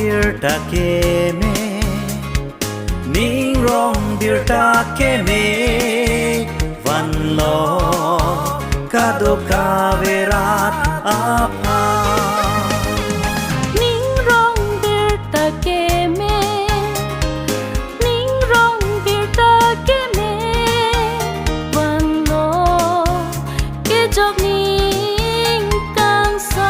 birta keme ning rong birta keme van lo kado kaverat apa ning rong birta keme ning rong birta keme van lo ke jok ning kang sa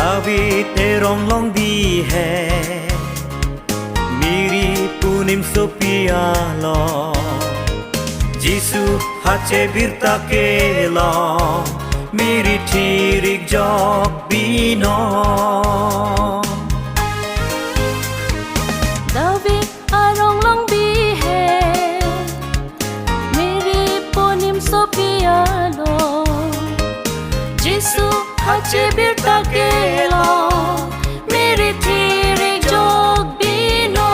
David erong long bi hai miri punim sopia lo Jisu hache birta ke lo miri thirik jok bino David arong long bi hai miri ponim sopia lo Jisu hache birta ke lo miri thirik jok bino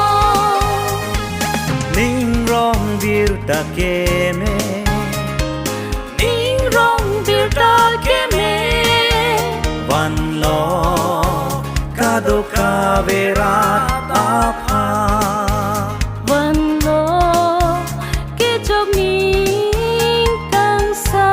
ning rong birta keme ning rong birta keme van lo kado kaverat apa van lo ke jok ning kang sa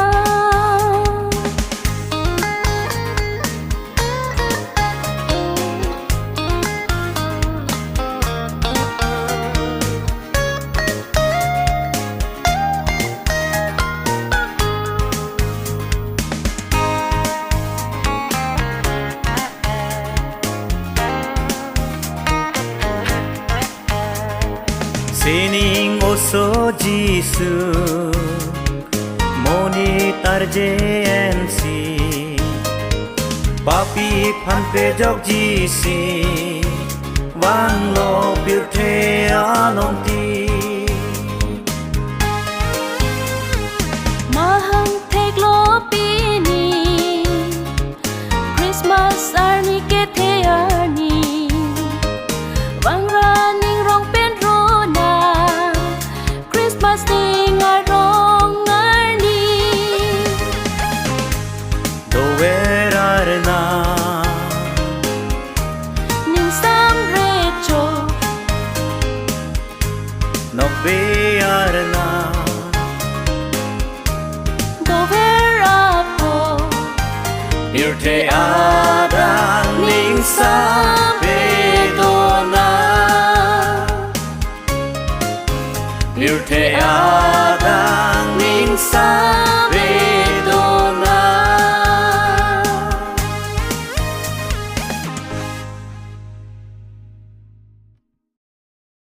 Sining oso Jisu monitor JNC papi phanpe jok jisi van lo birte along ti mahang thek lo pini Christmas arni ke the arni wang ra ning rong pen rona Christmas ning arong arni do verarna ning sam recho no bearna do verapo birte ada ning sa